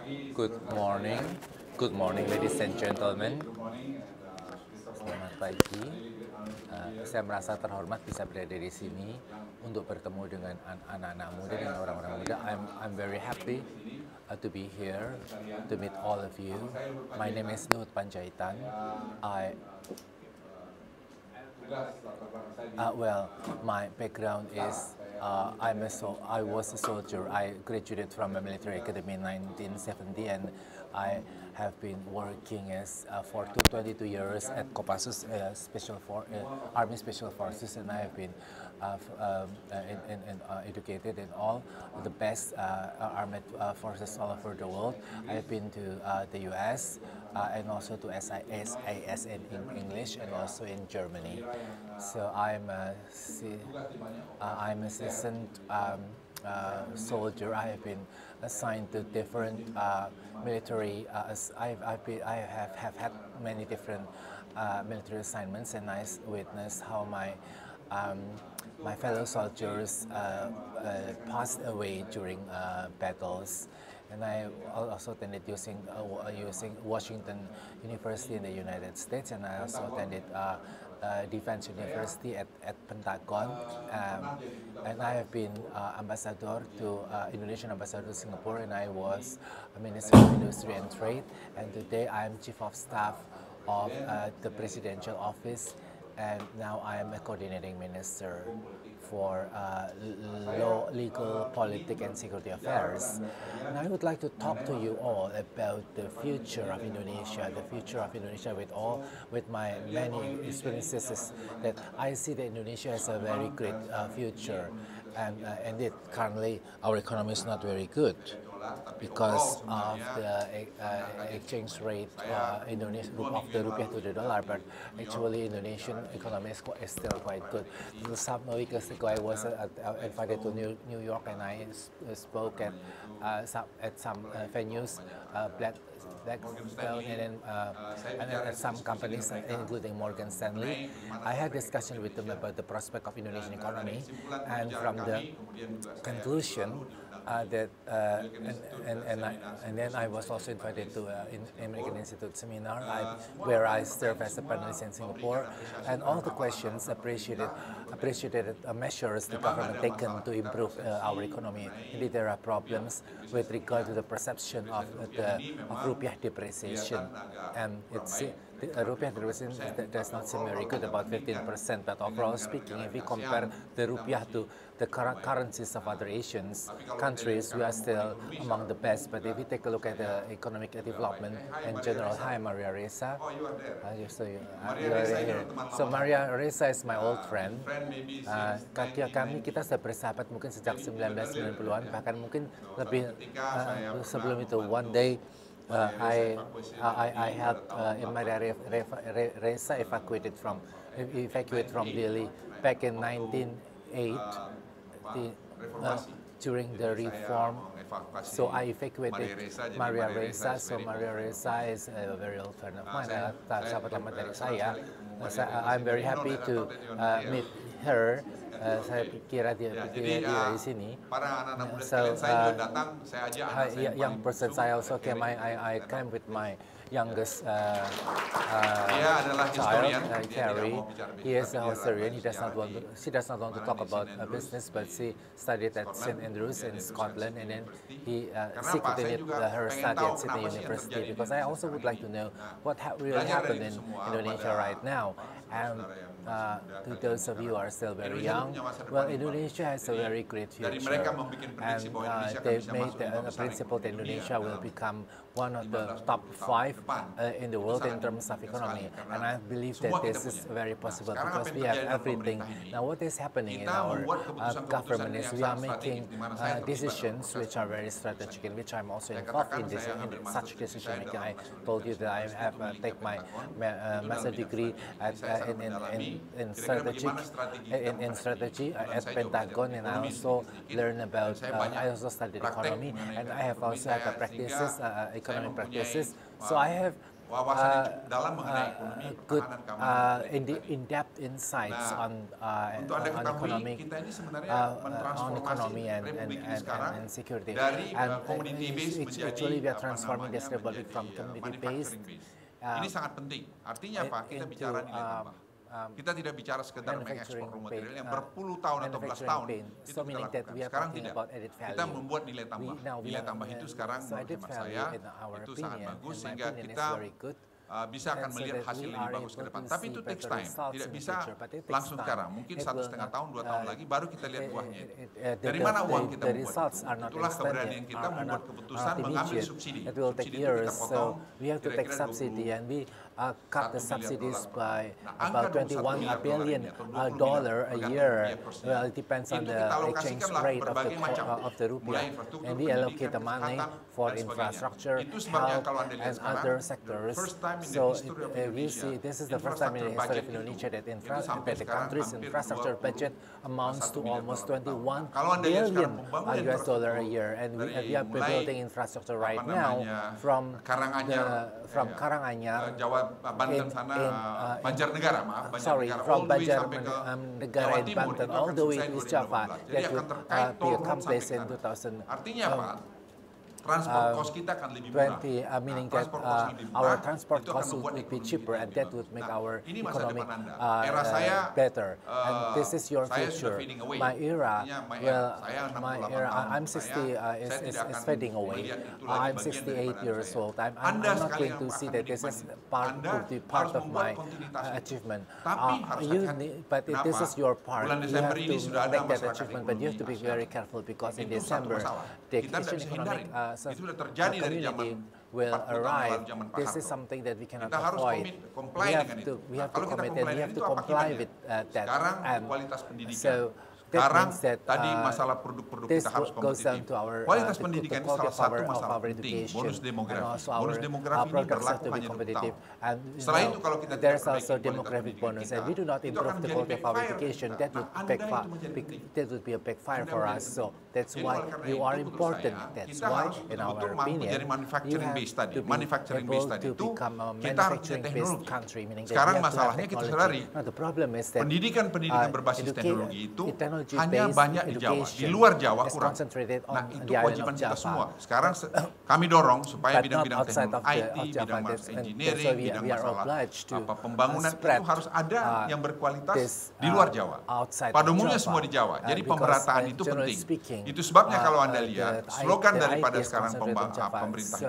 Good morning. Good morning, ladies and gentlemen. Selamat pagi. Saya merasa terhormat bisa berada di sini untuk bertemu dengan anak-anak muda dan orang-orang muda. I'm very happy to be here to meet all of you. My name is Luhut Panjaitan. My background is I was a soldier. I graduated from a military academy in 1970, and I have been working for 22 years at Kopassus Army Special Forces, and I have been educated in all the best armed forces all over the world. I have been to the U.S. And also to SAS in English, and also in Germany. So I'm a seasoned soldier. I have been assigned to different military. I have had many different military assignments, and I witnessed how my fellow soldiers passed away during battles. And I also attended using Washington University in the United States, and I also attended Defense University at Pentagon, and I have been ambassador to Indonesian ambassador to Singapore, and I was a Minister of Industry and Trade, and today I am Chief of Staff of the Presidential Office, and now I am a coordinating minister for law, legal, politics, and security affairs. And I would like to talk to you all about the future of Indonesia, with my many experiences, that I see that Indonesia has a very great future, and indeed currently our economy is not very good because of the exchange rate of the rupiah to the dollar, but actually Indonesian economy is still quite good. Some weeks ago I was invited to New York, and I spoke at some venues, Blackstone, and at some companies, including Morgan Stanley. I had discussion with them about the prospect of Indonesian economy, and from the conclusion and then I was also invited to American Institute seminar where I serve as a panelist in Singapore, and all the questions appreciated measures the government taken to improve our economy. Indeed, there are problems with regard to the perception of rupiah depreciation, and the rupiah depreciation does not seem very good, about 15%. But overall speaking, if we compare the rupiah to the currencies of other Asian countries, we are still among the best. But if we take a look at the economic development in general, hi Maria Reza. So Maria Reza is my old friend. Kita sudah bersahabat mungkin sejak 1990-an, bahkan mungkin lebih sebelum itu. One day I helped Maria Reza evacuate from Delhi back in 1908. During the reform, so I evacuated Maria Reza. So Maria Reza is a very old friend of mine, sahabat lama dari saya. I'm very happy to meet her. Saya kira dia di sini. So young person, I also came. I came with my youngest child, Carrie. He is a historian. She does not want to talk about business, but she studied at St. Andrews in Scotland, and then she continued her study at Sydney University, because I also would like to know what really happened in Indonesia right now. And to those of you who are still very young, well, Indonesia has a very great future, and they made the principle that Indonesia will become one of the top 5 in the world in terms of economy, and I believe that this is very possible because we have everything. Now what is happening in our government is we are making decisions which are very strategic, in which I'm also involved in such decision making. I told you that I have taken my master degree in strategy at Pentagon, and I also learn about I also studied economy, and I have also had practices, economic practices. So I have wawasan yang cukup dalam mengenai ekonomi, good pertahanan, keamanan. in-depth insights Nah, untuk Anda on ketahui, economic kita ini sebenarnya on mentransformasi economy Republik ini sekarang and security. dari And community base menjadi actually we are transforming this republic from community based. manufacturing base. Ini sangat penting. Artinya apa? Kita bicara nilai tambah. Kita tidak bicara sekedar mengekspor raw material yang berpuluh tahun atau belas tahun itu so kita lakukan. Sekarang tidak. Kita membuat nilai tambah. Nilai tambah itu sekarang menurut hemat saya itu sangat bagus sehingga kita bisa akan melihat hasil lebih bagus ke depan. Tapi itu takes time, tidak bisa langsung sekarang. Mungkin 1,5 tahun, 2 tahun lagi baru kita lihat buahnya. Dari mana uang kita membuat? Itulah keberanian kita membuat keputusan mengambil subsidi. It will take years, so we have to take subsidy, and we cut the subsidies by about $21 billion a year. Well, it depends on the exchange rate of the rupiah, and we allocate the money for infrastructure, health, and other sectors. So we see this is the first time in the history of Indonesia that the country's infrastructure budget amounts to almost $21 billion a year, and we are building infrastructure right now from Karanganyar, Banten sana, Banjarnegara, maaf, Banjarnegara, from Banjarnegara in Banten all the way to East Java. That would be accomplished in 2000. Artinya apa? Transport cost kita akan lebih murah. Meaning that our transport costs would be cheaper, and that would make our economic better. And this is your future. My era, I'm 60 is fading away. I'm 68 years old. I'm not going to see that this is part of my achievement. But this is your part. You have to make that achievement, but you have to be very careful because in December the Asian economic community will arrive. This is something that we cannot avoid. We have to commit and we have to comply with that. And so that means that this goes down to our kualitas pendidikan the salah satu of masalah our penting. education, Bonus demografi. and also Bonus our demografi ini products have berlaku to be hanya 2 competitive. tahun. And Setelah itu kalau kita there's tidak also perbaiki demographic kualitas bonus, pendidikan and we do not kita, improve the quality of our education. That would be a backfire for us. So that's why you are important. That's why, in our opinion, you have to be able to become a manufacturing-based country. Meaning that sekarang you have to have masalahnya kita technology. sadari, Now, the problem is that pendidikan berbasis teknologi itu hanya banyak di Jawa. Di luar Jawa kurang. Nah, itu kewajiban kita semua. Sekarang kami dorong supaya bidang-bidang teknologi, IT, bidang engineering, bidang masalah pembangunan itu harus ada yang berkualitas di luar Jawa. Pada umumnya semua di Jawa. Jadi pemerataan itu penting. Itu sebabnya kalau Anda lihat, slogan daripada sekarang pemerintah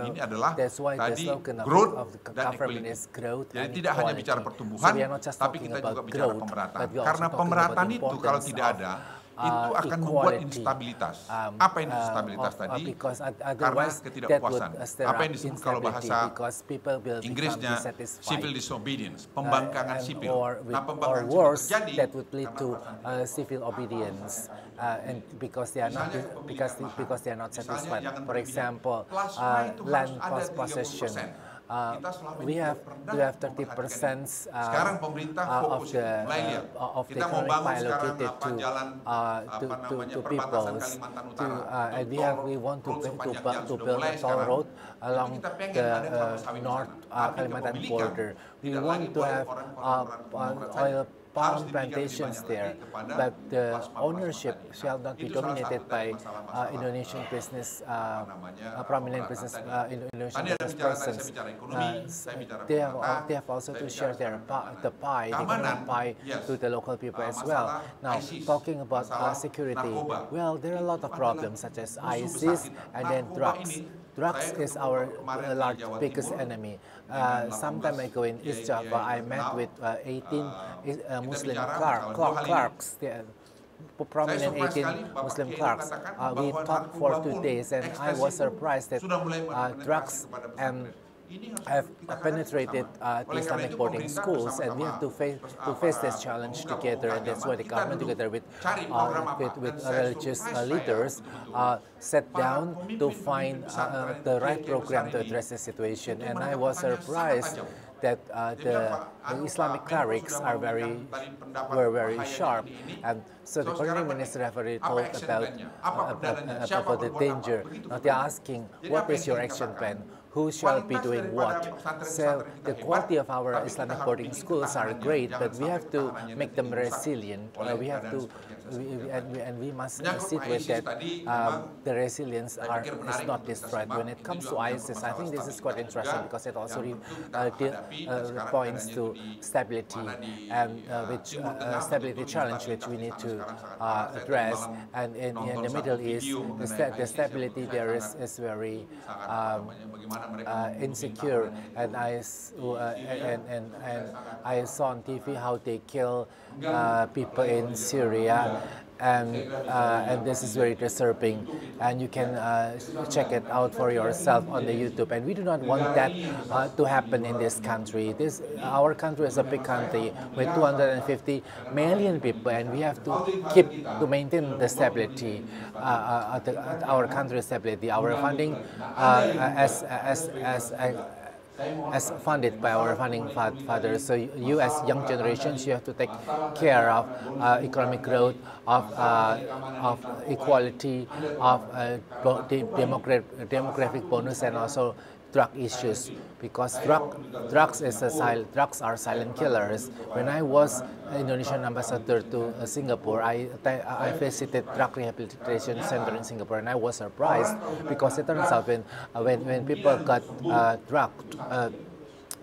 ini adalah tadi growth dan equality. Jadi tidak hanya bicara pertumbuhan, tapi kita juga bicara pemerataan. Karena pemerataan itu kalau tidak ada, itu akan membuat instabilitas. Apa yang instabilitas tadi? Karena ketidakpuasan. Apa yang disebut kalau bahasa Inggrisnya civil disobedience, pembangkangan sipil. Nah, pembangkangan sipil terjadi that would lead to civil obedience, and because they are not satisfied. For example, land possession. We have to have 30% of the economic pie allocated to people. And we want to build a toll road along the North Kalimantan border. We want to have oil palm plantations there, but the ownership shall not be dominated by Indonesian business, prominent business Indonesian business persons. They have also to share the economic pie to the local people as well. Now, talking about security, well, there are a lot of problems such as ISIS and then drugs. Drugs is our biggest enemy. Some time ago in East Java, I met with 18 Muslim clerks, prominent 18 Muslim clerks. We talked for 2 days, and I was surprised that drugs have penetrated Islamic boarding schools, and we have to face this challenge together. And that's why the government, together with religious leaders, sat down to find the right program to address the situation. And I was surprised that the Islamic clerics were very sharp, and so the Foreign Minister have already told about the danger. Now they're asking, what is your action plan? who shall be doing what. So the quality of our Islamic boarding schools are great, but we have to make them resilient. We have to, and we must sit with that. The resilience is not destroyed. When it comes to ISIS, I think this is quite interesting because it also points to stability and stability challenge which we need to address. And in the Middle East, the stability there is very insecure. And I saw on TV how they kill people in Syria. And this is very disturbing, and you can check it out for yourself on the YouTube. And we do not want that to happen in this country. Our country is a big country with 250 million people, and we have to maintain the stability, our country's stability. Our funding as funded by our founding fathers. So you as young generations, you have to take care of economic growth, of equality, of demographic bonus, and also drug issues, because drugs are silent killers. When I was Indonesian ambassador to Singapore, I visited drug rehabilitation center in Singapore, and I was surprised because it turns out when people got drugged,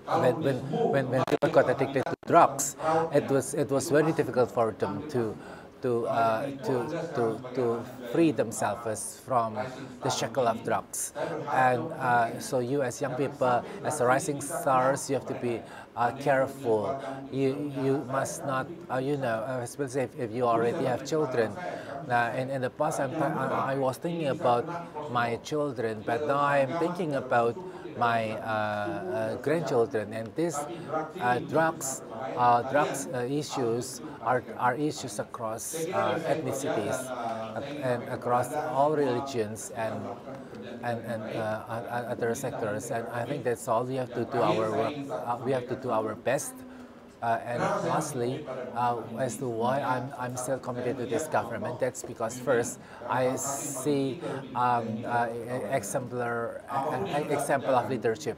when people got addicted to drugs, it was very difficult for them to free themselves from the shackle of drugs. And so you as young people, as rising stars, you have to be careful. You must not, especially if you already have children. In the past, I was thinking about my children, but now I'm thinking about my grandchildren, and these drugs issues are issues across ethnicities and across all religions and other sectors. And I think that's all. We have to do our work. We have to do our best. And lastly, as to why I'm still committed to this government, that's because first I see example of leadership,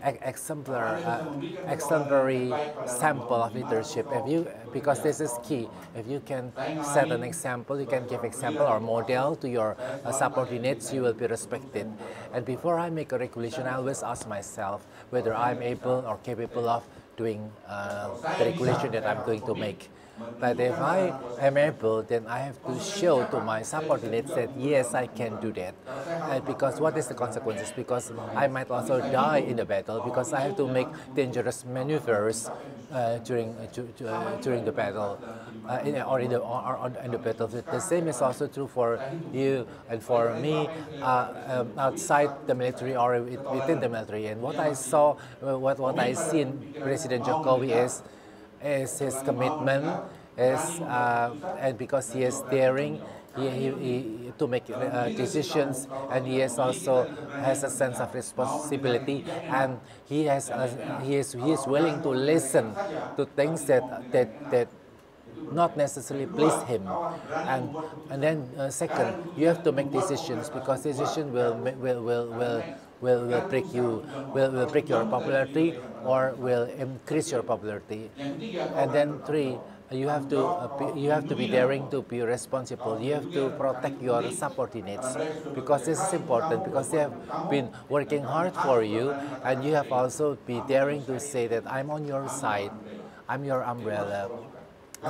exemplary sample of leadership. Because this is key. If you can set an example, you can give example or model to your subordinates, you will be respected. And before I make a regulation, I always ask myself whether I'm able or capable of doing the regulation that I'm going to make. But if I am able, then I have to show to my subordinates that yes, I can do that. Because what is the consequences? Because I might also die in the battle, because I have to make dangerous maneuvers during the battle or in the battlefield. The same is also true for you and for me outside the military or within the military. And what I saw, what I see in President Jokowi is his commitment, and because he is daring to make decisions, and he also has a sense of responsibility, and he is willing to listen to things that not necessarily please him. And then second, you have to make decisions, because decision will break your popularity or will increase your popularity. And then three, you have to be daring to be responsible. You have to protect your subordinates, because this is important, because they have been working hard for you, and you have also be daring to say that I'm on your side, I'm your umbrella.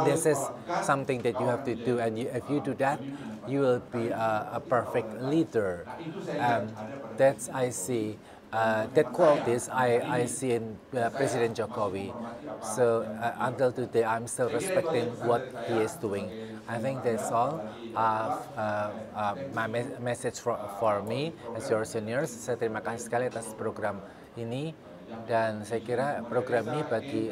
This is something that you have to do, and if you do that, you will be a perfect leader. And that's I see. That qualities I see in President Jokowi. So until today, I'm still respecting what he is doing. I think that's all. My message for me as your seniors. Saya terima kasih sekali atas program ini. Dan saya kira program ini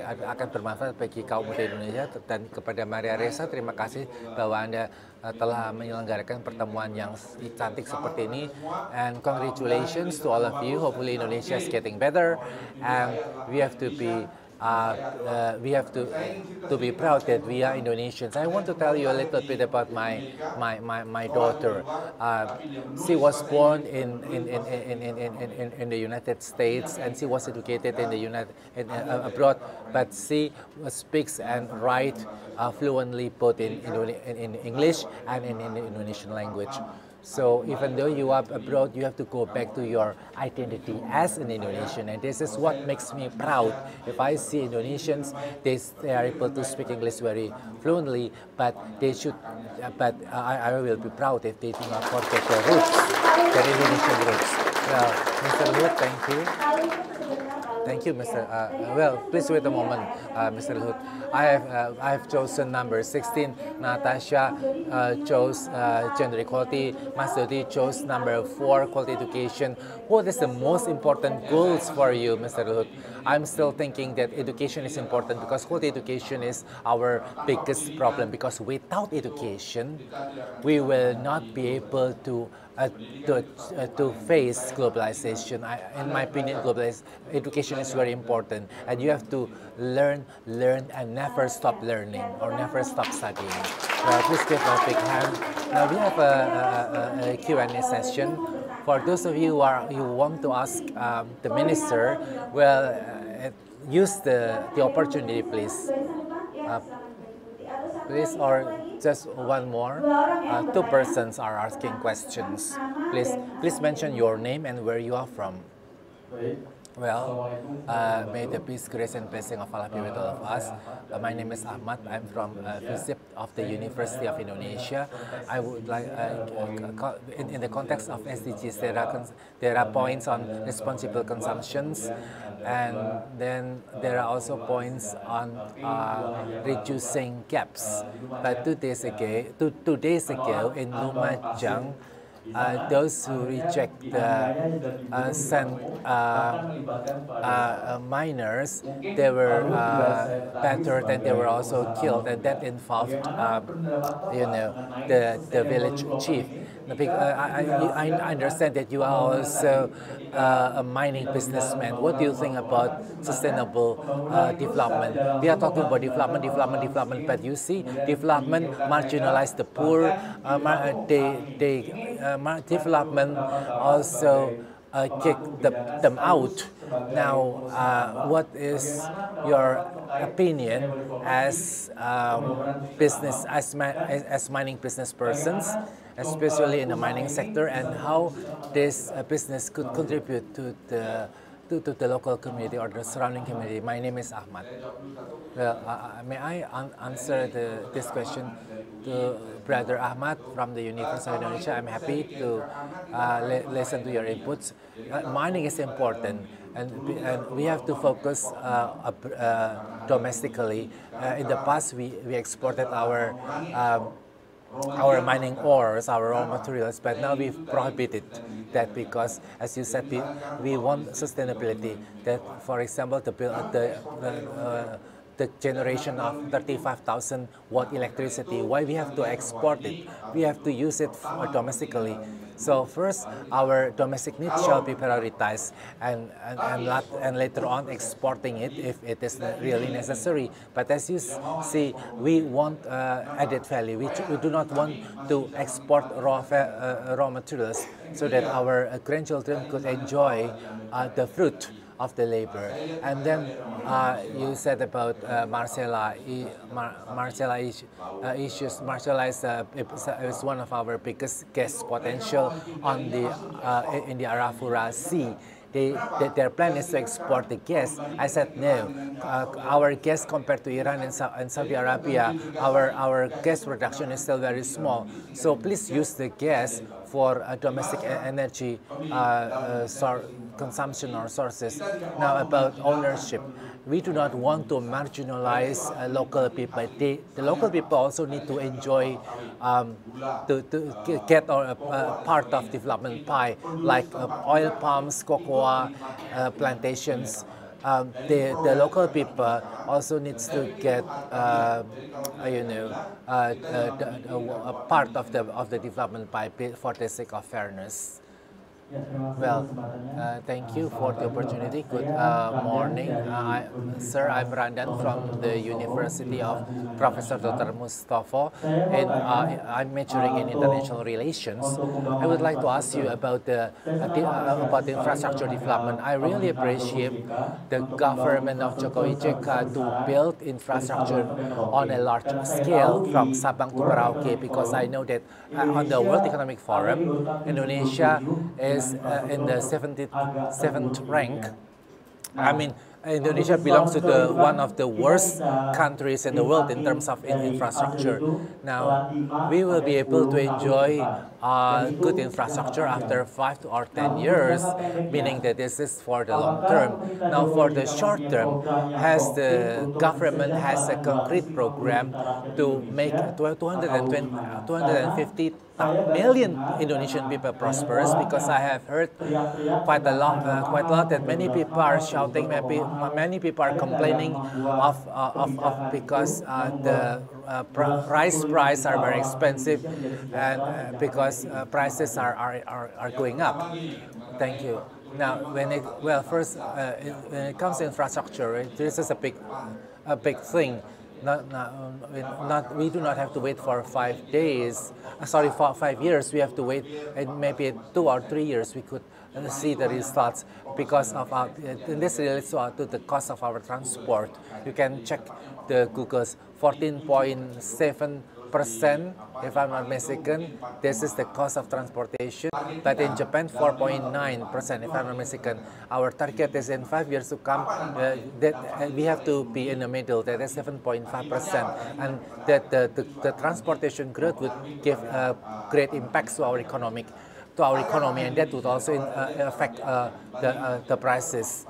akan bermanfaat bagi kaum muda Indonesia. Dan kepada Maria Ressa, terima kasih bahwa Anda telah menyelenggarakan pertemuan yang cantik seperti ini. And congratulations to all of you. Hopefully Indonesia is getting better, and we have to be we have to be proud that we are Indonesians. I want to tell you a little bit about my daughter. She was born in the United States, and she was educated in the abroad, but she speaks and writes fluently both in English and in the Indonesian language. So even though you are abroad, you have to go back to your identity as an Indonesian, and this is what makes me proud. If I see Indonesians, they are able to speak English very fluently, but they should. But I will be proud if they do not forget their roots, their Indonesian roots. Well, Mr. Luhut, thank you. Thank you, Mr. Well, please wait a moment, Mr. Luhut. I have chosen number 16. Natasha chose gender equality. Mas Dodi chose number 4, quality education. What is the most important goals for you, Mr. Luhut? I'm still thinking that education is important because quality education is our biggest problem. Because without education, we will not be able to face globalization. In my opinion, education is very important, and you have to learn, and never stop learning or never stop studying. Please give a big hand. Now we have a Q&A session. For those of you who want to ask the minister, well, use the opportunity, please. Please, or just one more. 2 persons are asking questions. Please mention your name and where you are from. Well, may the peace, grace, and blessing of Allah be with all of us. My name is Ahmad. I'm from FISIP of the University of Indonesia. I would like, in the context of SDGs, there are points on responsible consumptions, and then there are also points on reducing gaps. But 2 days ago in Lumajang, those who reject the miners, they were battered and they were also killed, and that involved, the village chief. I understand that you are also a mining businessman. What do you think about sustainable development? We are talking about development, but you see, development marginalizes the poor. Development also kick them out. Now, what is your opinion as mining business persons, especially in the mining sector, and how this business could contribute to the local community or the surrounding community? My name is Ahmad. Well, may I answer this question to Brother Ahmad from the University of Indonesia? I'm happy to listen to your inputs. Mining is important, and we have to focus domestically. In the past, we exported our mining ores, our raw materials, but now we've prohibited that because, as you said, we want sustainability. That, for example, the generation of 35,000 watt electricity, why we have to export it? We have to use it domestically. So first, our domestic needs shall be prioritized, and later on exporting it if it is really necessary. But as you see, we want added value. We do not want to export raw materials so that our grandchildren could enjoy the fruit of the labor. And then you said about Marcella issues. Marcella is one of our biggest gas potential on in the Arafura Sea. Their plan is to export the gas. I said no. Our gas compared to Iran and Saudi Arabia, our gas production is still very small. So please use the gas for domestic energy consumption or sources. Now about ownership. We do not want to marginalize local people. The local people also need to enjoy, to get a part of development pie, like oil palms, cocoa plantations. The local people also needs to get, a part of the development pie for the sake of fairness. Well, thank you for the opportunity. Good morning. Sir, I'm Randan from the University of Professor Dr. Mustafa, and I'm majoring in international relations. I would like to ask you about about the infrastructure development. I really appreciate the government of Jokowi JK to build infrastructure on a large scale from Sabang to Merauke, because I know that on the World Economic Forum, Indonesia is in the 77th rank. I mean, Indonesia belongs to one of the worst countries in the world in terms of infrastructure. Now, we will be able to enjoy good infrastructure after 5 or 10 years, meaning that this is for the long term. Now, for the short term, has the government has a concrete program to make 250 million Indonesian people prosperous, because I have heard quite a lot that many people are shouting, many people are complaining of because the rice prices are very expensive, and because prices are going up. Thank you. Now, when it comes to infrastructure, this is a big thing. We do not have to wait for 5 days. For 5 years. We have to wait, and maybe 2 or 3 years we could see the results, because of this relates to the cost of our transport. You can check the Google's 14.7%, if I'm not mistaken. This is the cost of transportation. But in Japan, 4.9%, if I'm not mistaken. Our target is in 5 years to come that we have to be in the middle, that is 7.5%, and that the transportation growth would give great impacts to our economy, and that would also affect the prices.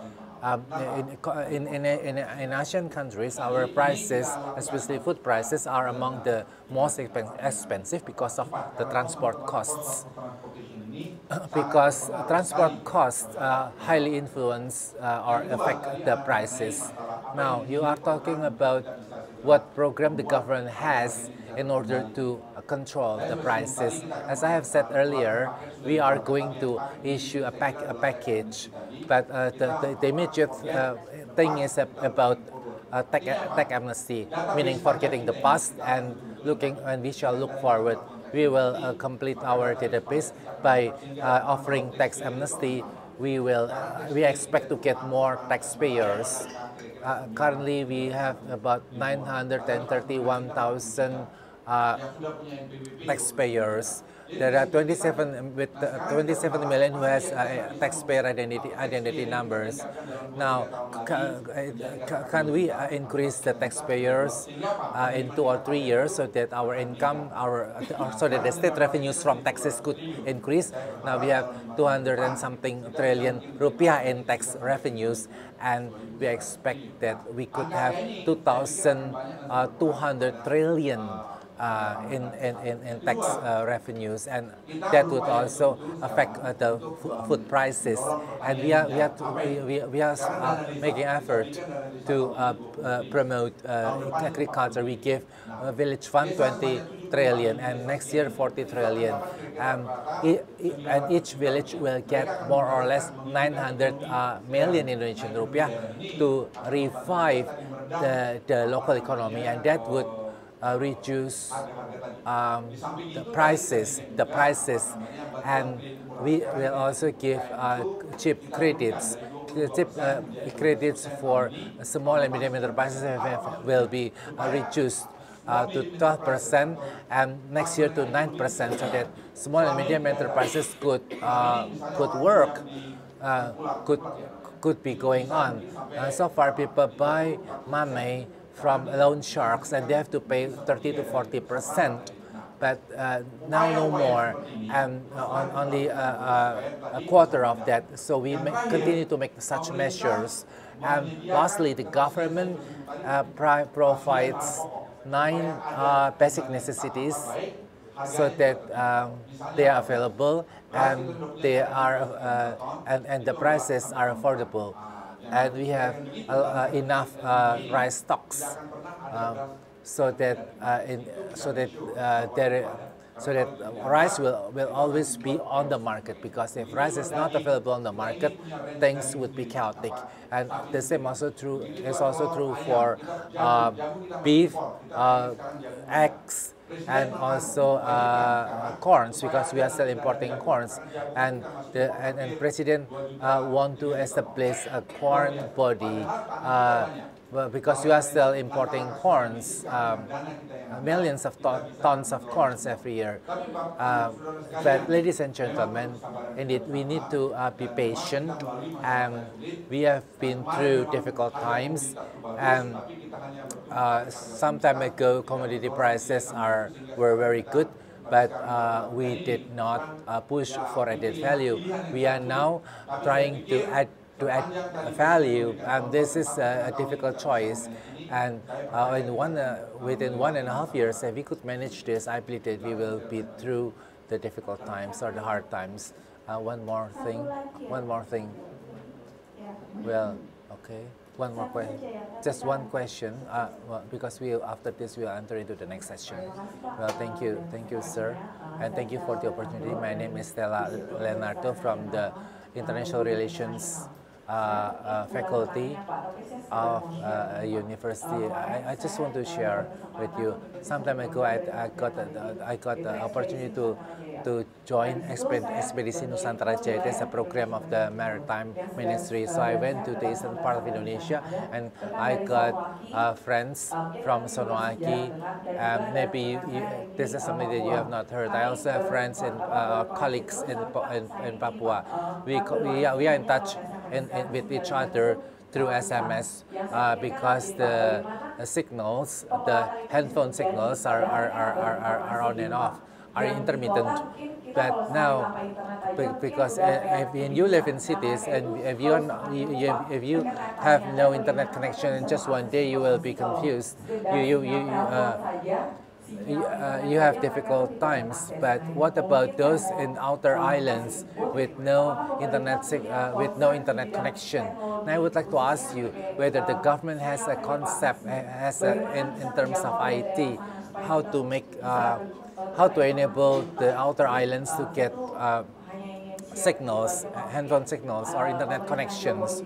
In Asian countries, our prices, especially food prices, are among the most expensive because of the transport costs. Because transport costs highly influence or affect the prices. Now, you are talking about what program the government has in order to control the prices. As I have said earlier, we are going to issue a package, but the immediate thing is about tech amnesty, meaning forgetting the past and we shall look forward. We will complete our database by offering tax amnesty. We expect to get more taxpayers. Currently, we have about 931,000 taxpayers. There are 27 million who has taxpayer identity numbers. Now, can we increase the taxpayers in 2 or 3 years, so that our income, so that the state revenues from taxes could increase? Now we have 200 and something trillion rupiah in tax revenues, and we expect that we could have 2,200 trillion in tax revenues, and that would also affect the food prices. And we are making effort to promote agriculture. We give village fund 20 trillion, and next year 40 trillion. And each village will get more or less 900 million Indonesian rupiah to revive the local economy, and that would reduce the prices, and we will also give cheap credits. Credits for small and medium enterprises will be reduced to 12%, and next year to 9%, so that small and medium enterprises could work, could be going on. So far, people buy mame from loan sharks, and they have to pay 30 to 40%. But now no more, and only a quarter of that. So we continue to make such measures. And lastly, the government provides 9 basic necessities, so that they are available, and they are and the prices are affordable. And we have enough rice stocks, so that so that rice will always be on the market, because if rice is not available on the market, things would be chaotic. And the same is also true for beef, eggs, and also corns, because we are still importing corns, and President want to establish a corn body, because we are still importing corns, millions of tons of corns every year. But ladies and gentlemen, indeed we need to be patient, and we have been through difficult times, and some time ago commodity prices were very good, but we did not push for added value. We are now trying to add value, and this is a difficult choice. And within 1.5 years, if we could manage this, I believe that we will be through the difficult times or the hard times. One more thing. Well, okay. One more question. Just one question, because after this we'll enter into the next session. Well, thank you, sir, and thank you for the opportunity. My name is Stella Leonardo from the International Relations faculty of a university. I just want to share with you. Some time ago, I got the opportunity to join Ekspedisi Nusantara Jaya. It is a program of the Maritime Ministry. So I went to the eastern part of Indonesia, and I got friends from Sonoaki. Maybe this is something that you have not heard. I also have friends and colleagues in Papua. We are in touch with each other through SMS, because the signals, the handphone signals are on and off, are intermittent. But now, because if you live in cities, and if you have no internet connection, in just one day you will be confused. You have difficult times. But what about those in outer islands with no internet connection? And I would like to ask you whether the government has a concept, in terms of IT, how to enable the outer islands to get signals, handphone signals, or internet connections,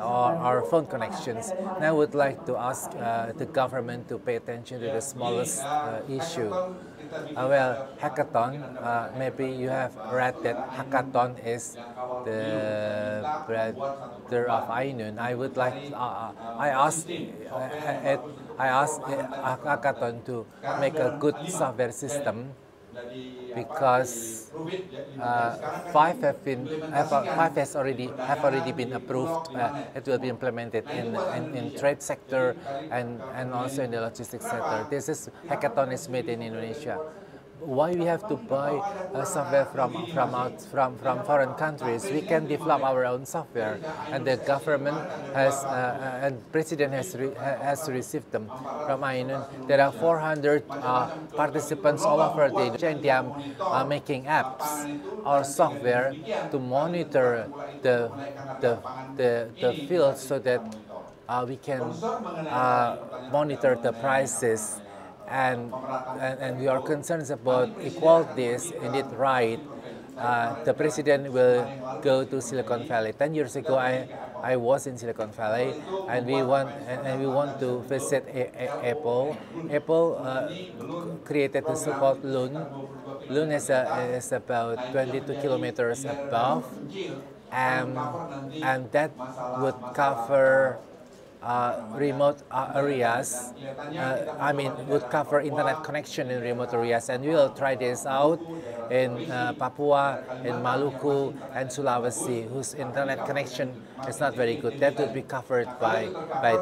or phone connections. And I would like to ask the government to pay attention to the smallest issue. Well, hackathon, maybe you have read that hackathon is the brother of Ainun. I would like, I asked hackathon to make a good software system, because five has already been approved. It will be implemented in trade sector and also in the logistics sector. Hackathon is made in Indonesia. Why we have to buy software from foreign countries? We can develop our own software, and the government has and president has received them from Ainun. There are 400 participants all over the Indonesia, and they are making apps or software to monitor the field, so that we can monitor the prices. And we are concerned about equalities. Indeed, right. The president will go to Silicon Valley. 10 years ago, I was in Silicon Valley, and we want to visit Apple. Apple created the so-called Luhut. Luhut is about 22 kilometers above, and that would cover remote areas. Would cover internet connection in remote areas, and we will try this out in Papua, in Maluku, and Sulawesi, whose internet connection is not very good. That would be covered by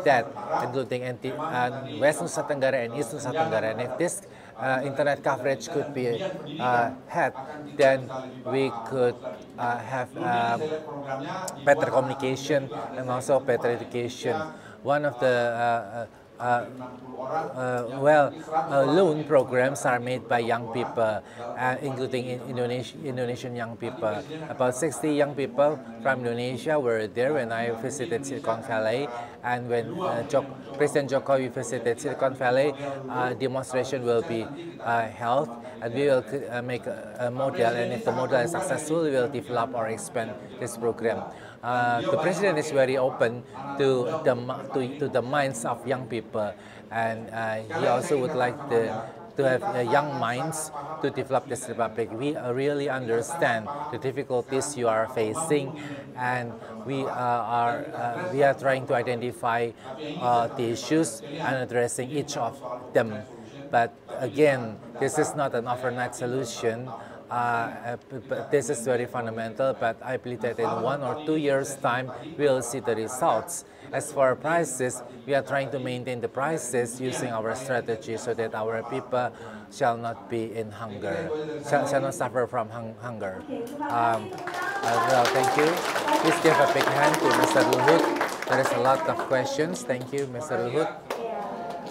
that, including West Nusa Tenggara and East Nusa Tenggara. And if this internet coverage could be had, then we could have better communication and also better education. One of the loan programs are made by young people, including Indonesian young people. About 60 young people from Indonesia were there when I visited Silicon Valley, and when President Jokowi visited Silicon Valley, demonstration will be held, and we will make a model, and if the model is successful, we will develop or expand this program. The president is very open to the minds of young people, and he also would like to have young minds to develop this republic. We really understand the difficulties you are facing, and we are trying to identify the issues and addressing each of them. But again, this is not an overnight solution. But this is very fundamental, but I believe that in 1 or 2 years' time, we will see the results. As for prices, we are trying to maintain the prices using our strategy so that our people shall not be in hunger, shall not suffer from hunger. Well, thank you. Please give a big hand to Mr. Luhut. There is a lot of questions. Thank you, Mr. Luhut.